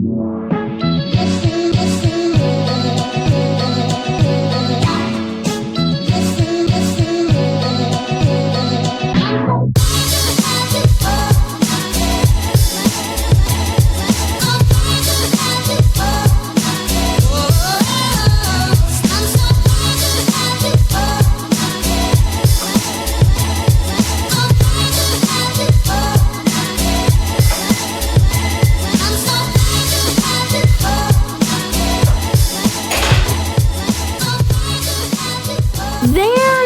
There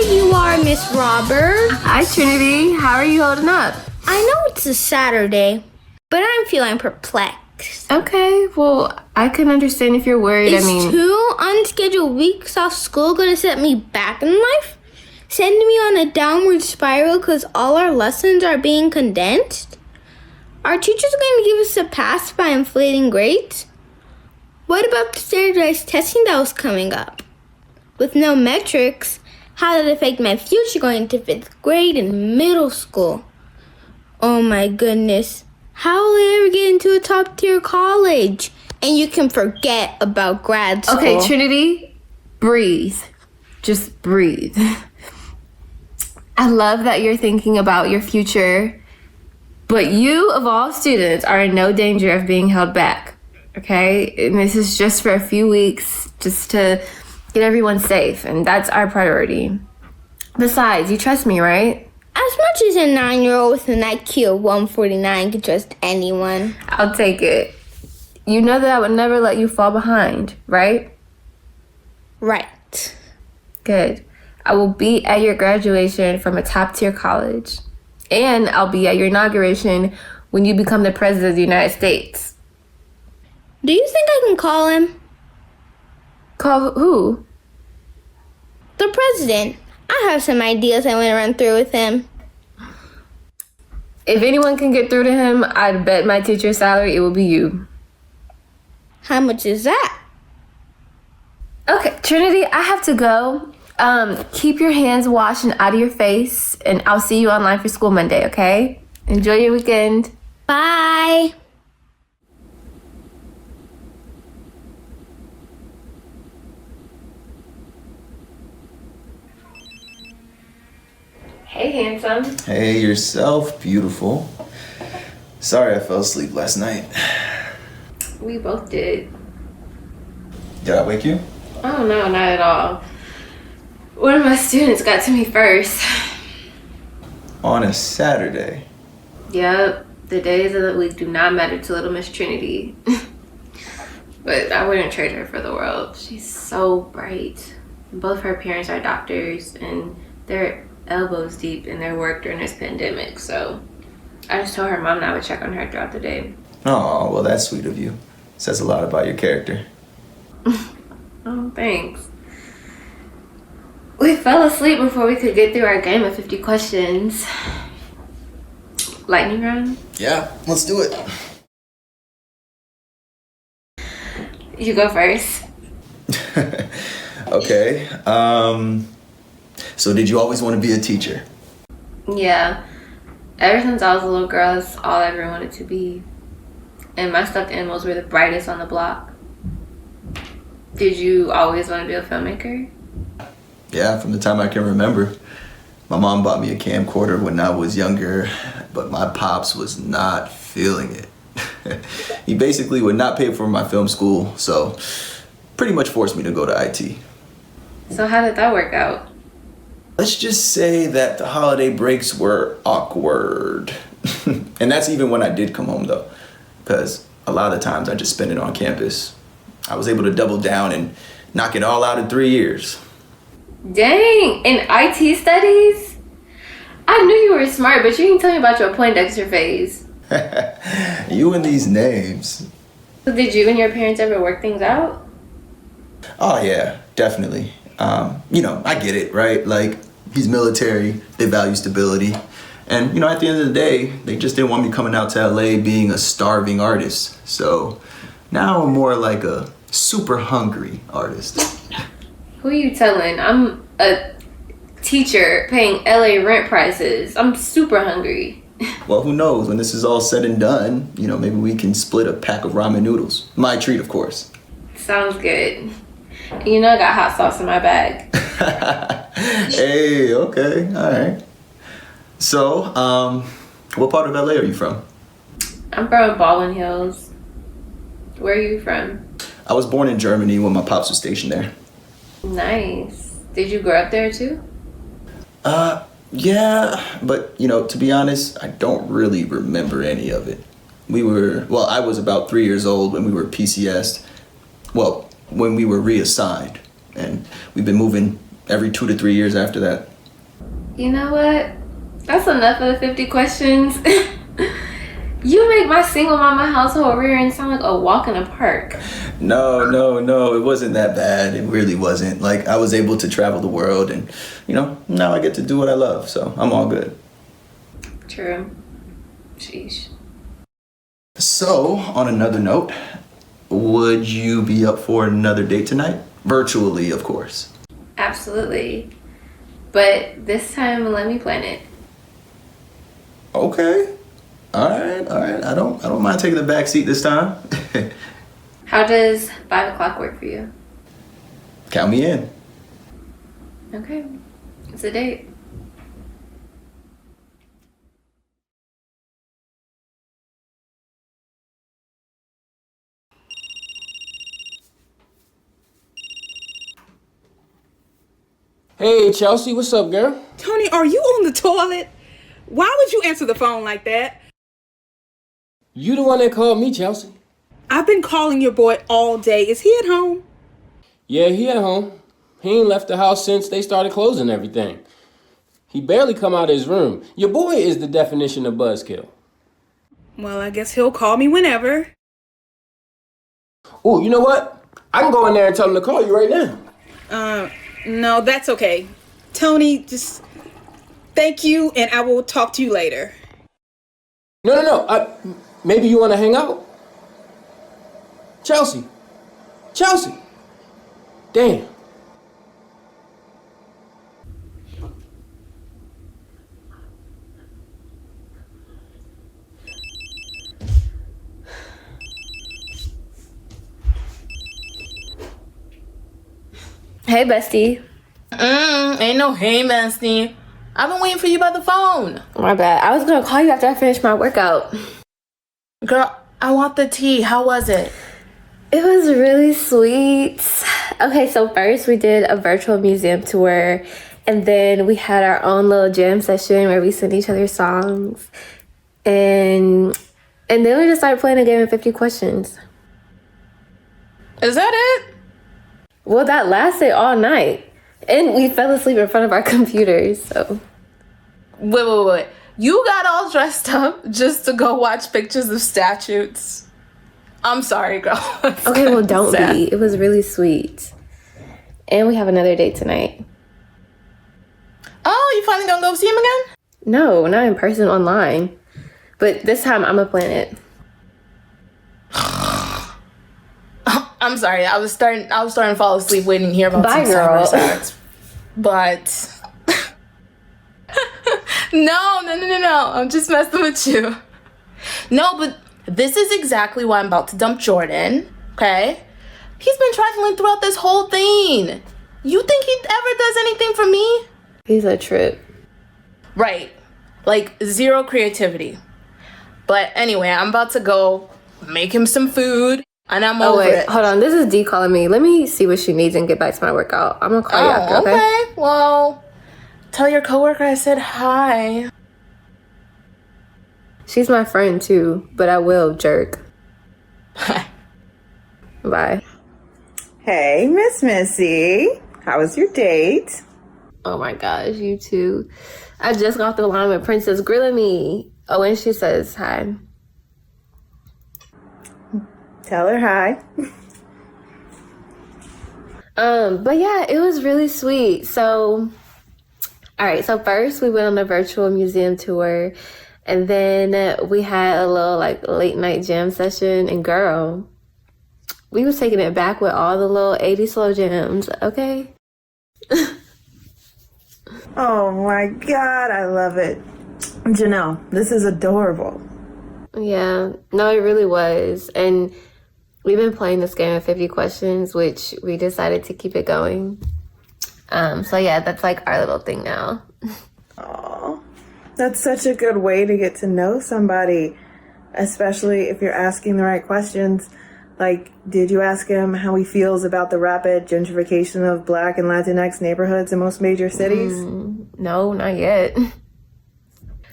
you are, Miss Robert. Hi, Trinity. How are you holding up? I know it's a Saturday, but I'm feeling perplexed. Okay, well, I can understand if you're worried. Is 2 unscheduled weeks off school going to set me back in life? Send me on a downward spiral because all our lessons are being condensed? Are teachers going to give us a pass by inflating grades? What about the standardized testing that was coming up? With no metrics, how did it affect my future going to 5th grade and middle school? Oh my goodness. How will I ever get into a top tier college? And you can forget about grad school. Okay, Trinity, breathe. Just breathe. I love that you're thinking about your future, but you, of all students, are in no danger of being held back, okay? And this is just for a few weeks, just to get everyone safe, and that's our priority. Besides, you trust me, right? As much as a 9-year-old with an IQ of 149 can trust anyone. I'll take it. You know that I would never let you fall behind, right? Right. Good. I will be at your graduation from a top-tier college. And I'll be at your inauguration when you become the President of the United States. Do you think I can call him? Call who? The president. I have some ideas I want to run through with him. If anyone can get through to him, I'd bet my teacher's salary it will be you. How much is that? Okay, Trinity, I have to go. Keep your hands washed and out of your face, and I'll see you online for school Monday, okay? Enjoy your weekend. Bye. Hey, handsome. Hey, yourself, beautiful. Sorry I fell asleep last night. We both did. Did I wake you? Oh, no, not at all. One of my students got to me first. On a Saturday. Yep, the days of the week do not matter to little Miss Trinity. But I wouldn't trade her for the world. She's so bright. Both her parents are doctors, and they're elbows deep in their work during this pandemic, so I just told her mom and I would check on her throughout the day. Oh, well, that's sweet of you. Says a lot about your character. Oh, thanks. We fell asleep before we could get through our game of 50 questions. Lightning round? Yeah, let's do it. You go first. Okay. So did you always want to be a teacher? Yeah. Ever since I was a little girl, that's all I ever wanted to be. And my stuffed animals were the brightest on the block. Did you always want to be a filmmaker? Yeah, from the time I can remember. My mom bought me a camcorder when I was younger, but my pops was not feeling it. He basically would not pay for my film school, so pretty much forced me to go to IT. So how did that work out? Let's just say that the holiday breaks were awkward. And that's even when I did come home, though, because a lot of the times I just spent it on campus. I was able to double down and knock it all out in 3 years. Dang, in IT studies? I knew you were smart, but you didn't tell me about your Poindexter phase. You and these names. So did you and your parents ever work things out? Oh, yeah, definitely. I get it, right? Like, he's military, they value stability. And, at the end of the day, they just didn't want me coming out to LA being a starving artist. So now I'm more like a super hungry artist. Who are you telling? I'm a teacher paying LA rent prices. I'm super hungry. Well, who knows? When this is all said and done, maybe we can split a pack of ramen noodles. My treat, of course. Sounds good. You know I got hot sauce in my bag. Hey, okay, all right. So, what part of LA are you from? I'm from Baldwin Hills. Where are you from? I was born in Germany when my pops was stationed there. Nice. Did you grow up there too? Yeah, but to be honest, I don't really remember any of it. I was about 3 years old when we were PCS'd. Well, when we were reassigned, and we've been moving every 2 to 3 years after that. You know what? That's enough of the 50 questions. You make my single mama household rearing sound like a walk in a park. No, it wasn't that bad. It really wasn't. Like, I was able to travel the world, and now I get to do what I love, so I'm all good. True. Sheesh. So, on another note, would you be up for another date tonight? Virtually, of course. Absolutely. But this time, let me plan it. Okay. All right. I don't mind taking the back seat this time. How does 5 o'clock work for you? Count me in. Okay. It's a date. Hey, Chelsea, what's up, girl? Tony, are you on the toilet? Why would you answer the phone like that? You the one that called me, Chelsea. I've been calling your boy all day. Is he at home? Yeah, he at home. He ain't left the house since they started closing everything. He barely come out of his room. Your boy is the definition of buzzkill. Well, I guess he'll call me whenever. Oh, you know what? I can go in there and tell him to call you right now. No, that's okay. Tony, just thank you, and I will talk to you later. No. Maybe you want to hang out? Chelsea. Damn. Hey, bestie. Ain't no hey, bestie. I've been waiting for you by the phone. My bad. I was gonna call you after I finished my workout. Girl, I want the tea. How was it? It was really sweet. Okay, so first we did a virtual museum tour, and then we had our own little jam session where we sent each other songs, and then we just started playing a game of 50 questions. Is that it? Well, that lasted all night, and we fell asleep in front of our computers. So Wait. You got all dressed up just to go watch pictures of statues? I'm sorry, girl. okay, well, don't be. It was really sweet, and we have another date tonight. Oh, you finally gonna go see him again? No, not in person, online. But this time I'm gonna plan it. I'm sorry. I was starting to fall asleep waiting to hear about Bye, some girl. cyber sex. But no. I'm just messing with you. No, but this is exactly why I'm about to dump Jordan. Okay? He's been trifling throughout this whole thing. You think he ever does anything for me? He's a trip. Right. Like, zero creativity. But anyway, I'm about to go make him some food, and I'm over it. Hold on. This is D calling me. Let me see what she needs and get back to my workout. I'm gonna call you after, okay? Well, tell your coworker I said hi. She's my friend too, but I will jerk. Bye. Hey, Miss Missy. How was your date? Oh my gosh, you too. I just got off the line with Princess grilling me. Oh, and she says hi. Tell her hi. But yeah, it was really sweet. So, all right. So first we went on a virtual museum tour, and then we had a little like late night jam session. And girl, we was taking it back with all the little 80 slow jams. Okay. Oh my God, I love it. Janelle, this is adorable. Yeah, no, it really was. And we've been playing this game of 50 questions, which we decided to keep it going. So yeah, that's like our little thing now. Aw, that's such a good way to get to know somebody, especially if you're asking the right questions. Like, did you ask him how he feels about the rapid gentrification of Black and Latinx neighborhoods in most major cities? No, not yet.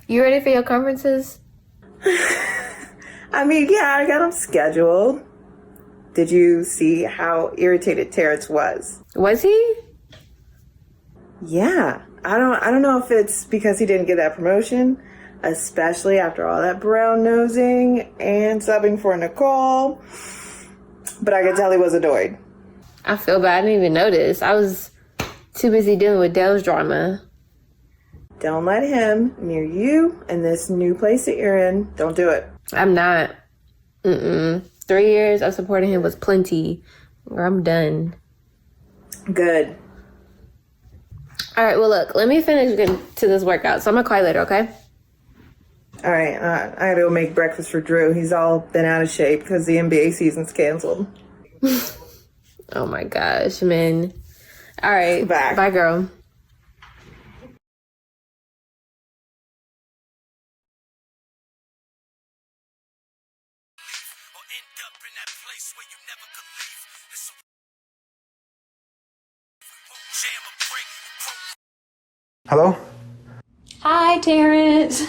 You ready for your conferences? I mean, yeah, I got them scheduled. Did you see how irritated Terrence was? Was he? Yeah, I don't know if it's because he didn't get that promotion, especially after all that brown nosing and subbing for Nicole. But I could tell he was annoyed. I feel bad. I didn't even notice. I was too busy dealing with Dell's drama. Don't let him near you and this new place that you're in. Don't do it. I'm not. 3 years of supporting him was plenty. Or I'm done. Good. All right, well, look, let me finish getting to this workout. So I'm going to call you later, okay? All right, I gotta go make breakfast for Drew. He's all been out of shape because the NBA season's canceled. Oh, my gosh, man. All right. Bye. Bye, girl. Hello? Hi, Terrence.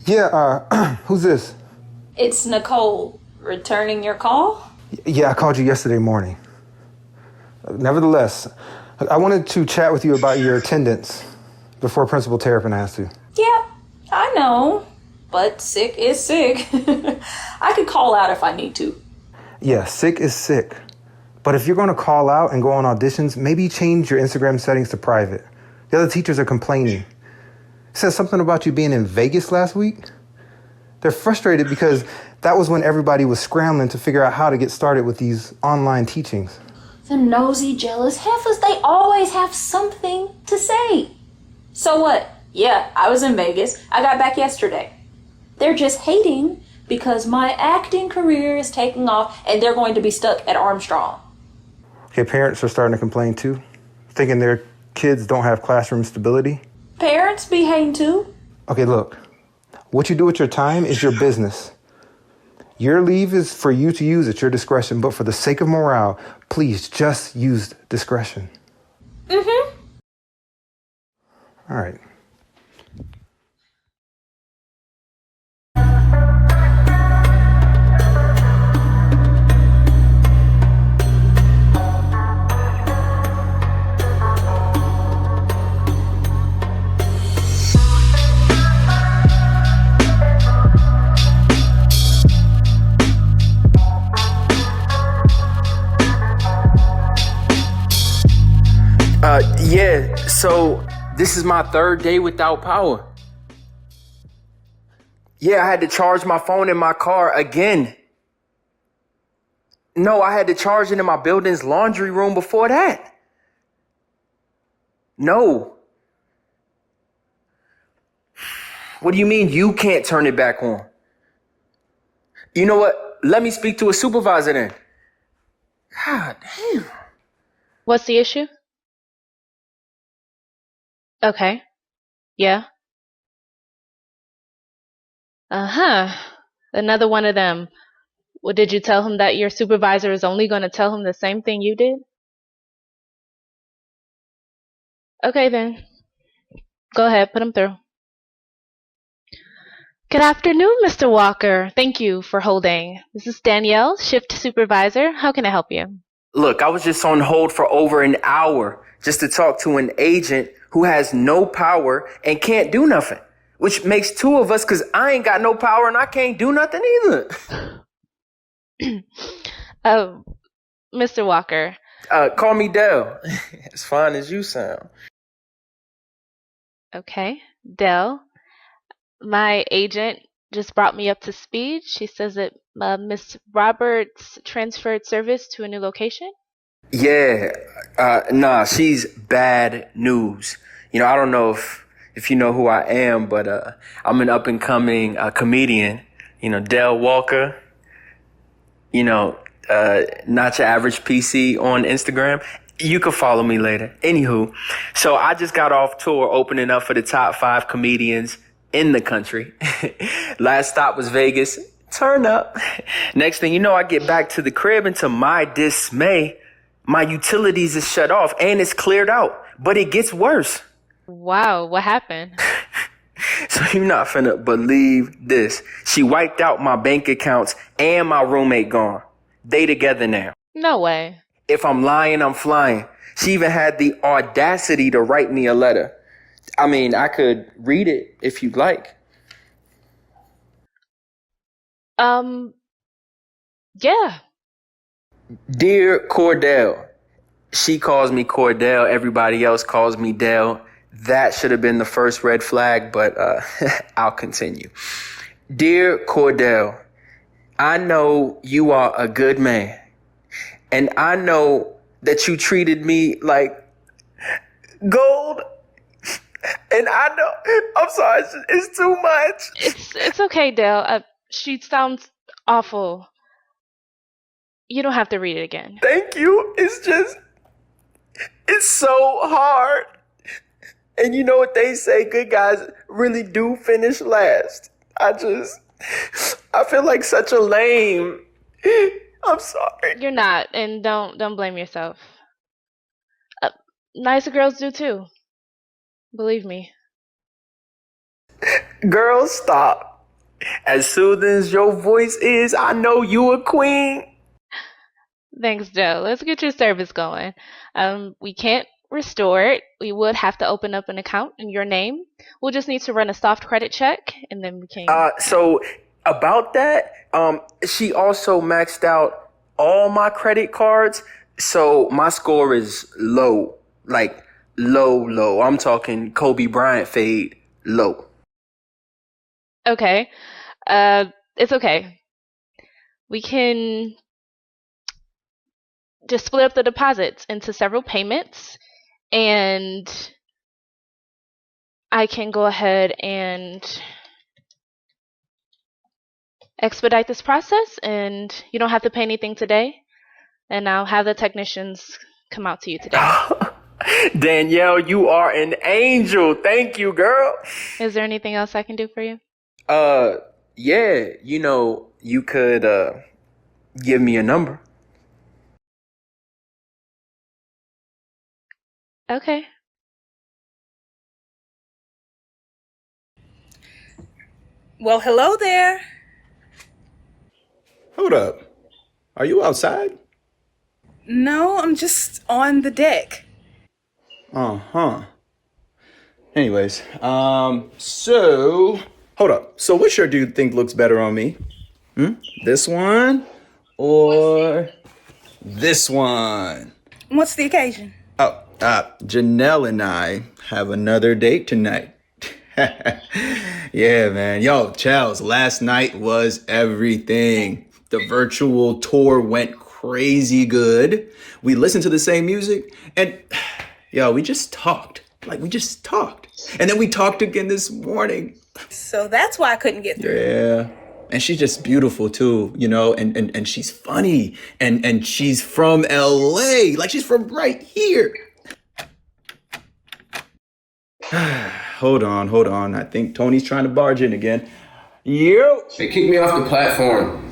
Yeah, who's this? It's Nicole. Returning your call? Yeah, I called you yesterday morning. Nevertheless, I wanted to chat with you about your attendance before Principal Terrapin asked to. Yeah, I know. But sick is sick. I could call out if I need to. Yeah, sick is sick. But if you're going to call out and go on auditions, maybe change your Instagram settings to private. The other teachers are complaining. It says something about you being in Vegas last week. They're frustrated because that was when everybody was scrambling to figure out how to get started with these online teachings. The nosy, jealous heifers, they always have something to say. So what? Yeah, I was in Vegas. I got back yesterday. They're just hating because my acting career is taking off and they're going to be stuck at Armstrong. Okay, parents are starting to complain too, thinking their kids don't have classroom stability. Parents be hating too. Okay, look, what you do with your time is your business. Your leave is for you to use at your discretion, but for the sake of morale, please just use discretion. Mm-hmm. All right. Yeah, so this is my third day without power. Yeah, I had to charge my phone in my car again. No, I had to charge it in my building's laundry room before that. No. What do you mean you can't turn it back on? You know what? Let me speak to a supervisor then. God damn. What's the issue? Okay. Yeah. Uh-huh. Another one of them. Well, did you tell him that your supervisor is only going to tell him the same thing you did? Okay, then. Go ahead, put him through. Good afternoon, Mr. Walker. Thank you for holding. This is Danielle, shift supervisor. How can I help you? Look, I was just on hold for over an hour just to talk to an agent who has no power and can't do nothing, which makes two of us because I ain't got no power and I can't do nothing either. Mr. Walker. Call me Dell. As fine as you sound. Okay, Dell. My agent just brought me up to speed. She says that Miss Roberts transferred service to a new location. Yeah, nah, she's bad news. You know, I don't know if if you know who I am, but I'm an up and coming comedian. Dale Walker. Not Your Average PC on Instagram. You can follow me later. Anywho, so I just got off tour opening up for the top 5 comedians in the country. Last stop was Vegas. Turn up. Next thing you know, I get back to the crib, and to my dismay, my utilities is shut off and it's cleared out. But it gets worse. Wow, what happened? So you're not finna believe this. She wiped out my bank accounts and my roommate gone. They together now. No way. If I'm lying, I'm flying. She even had the audacity to write me a letter. I mean, I could read it if you'd like. Yeah. Dear Cordell. She calls me Cordell. Everybody else calls me Dell. That should have been the first red flag, but I'll continue. Dear Cordell, I know you are a good man. And I know that you treated me like gold. And I know, I'm sorry, it's too much. It's okay, Dale. She sounds awful. You don't have to read it again. Thank you. It's so hard. And you know what they say, good guys really do finish last. I feel like such a lame. I'm sorry. You're not, and don't blame yourself. Nicer girls do too. Believe me. Girl, stop. As soothing as your voice is, I know you a queen. Thanks, Joe. Let's get your service going. We can't restore it. We would have to open up an account in your name. We'll just need to run a soft credit check, and then we can. So about that, she also maxed out all my credit cards, so my score is low, like low. I'm talking Kobe Bryant fade low. Okay. It's okay. We can just split up the deposits into several payments, and I can go ahead and expedite this process, and you don't have to pay anything today, and I'll have the technicians come out to you today. Danielle, you are an angel. Thank you, girl. Is there anything else I can do for you? Yeah, you could give me a number. Okay. Well, hello there. Hold up. Are you outside? No, I'm just on the deck. Uh-huh. Anyways, so hold up. So which shirt do you think looks better on me? This one or this one? What's the occasion? Oh, Janelle and I have another date tonight. Yeah, man. Yo, Charles, last night was everything. The virtual tour went crazy good. We listened to the same music and yo, we just talked. And then we talked again this morning. So that's why I couldn't get through. Yeah. And she's just beautiful too, and she's funny. And she's from LA. Like she's from right here. Hold on. I think Tony's trying to barge in again. Yo. They kicked me off the platform.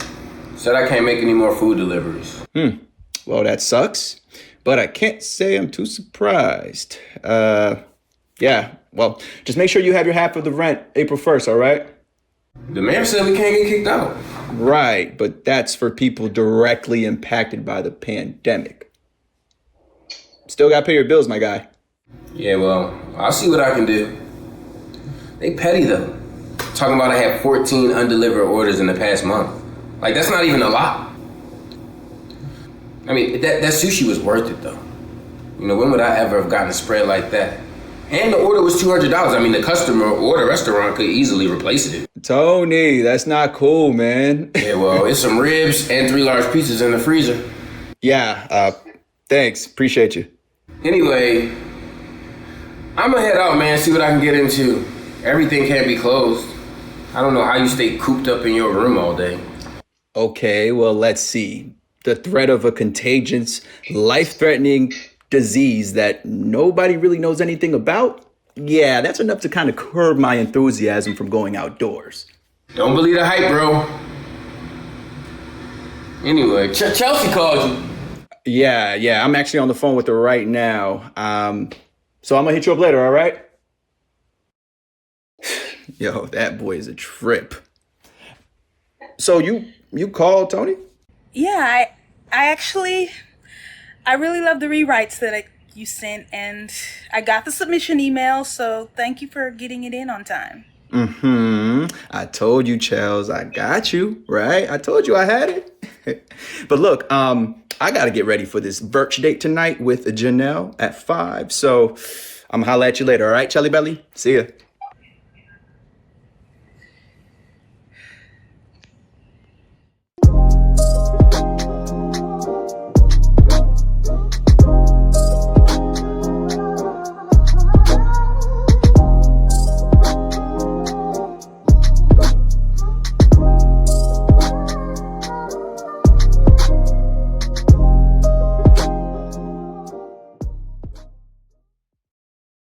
Said I can't make any more food deliveries. Well, that sucks. But I can't say I'm too surprised. Yeah. Well, just make sure you have your half of the rent April 1st, all right? The mayor said we can't get kicked out. Right, but that's for people directly impacted by the pandemic. Still gotta pay your bills, my guy. Yeah, well, I'll see what I can do. They petty, though. Talking about I had 14 undelivered orders in the past month. Like, that's not even a lot. I mean, that sushi was worth it, though. When would I ever have gotten a spread like that? And the order was $200. I mean, the customer or the restaurant could easily replace it. Tony, that's not cool, man. Yeah, well, it's some ribs and 3 large pizzas in the freezer. Yeah, thanks. Appreciate you. Anyway, I'm gonna head out, man, see what I can get into. Everything can't be closed. I don't know how you stay cooped up in your room all day. Okay, well, let's see. The threat of a contagious, life-threatening disease that nobody really knows anything about? Yeah, that's enough to kind of curb my enthusiasm from going outdoors. Don't believe the hype, bro. Anyway, Chelsea called you. Yeah, I'm actually on the phone with her right now. So I'm gonna hit you up later, all right? Yo, that boy is a trip. So you called Tony? Yeah, I really love the rewrites that you sent, and I got the submission email, so thank you for getting it in on time. I told you, Chels, I got you, right? I told you I had it. But look, I gotta get ready for this virch date tonight with Janelle at 5. So I'm gonna holla at you later, all right, Chelly Belly? See ya.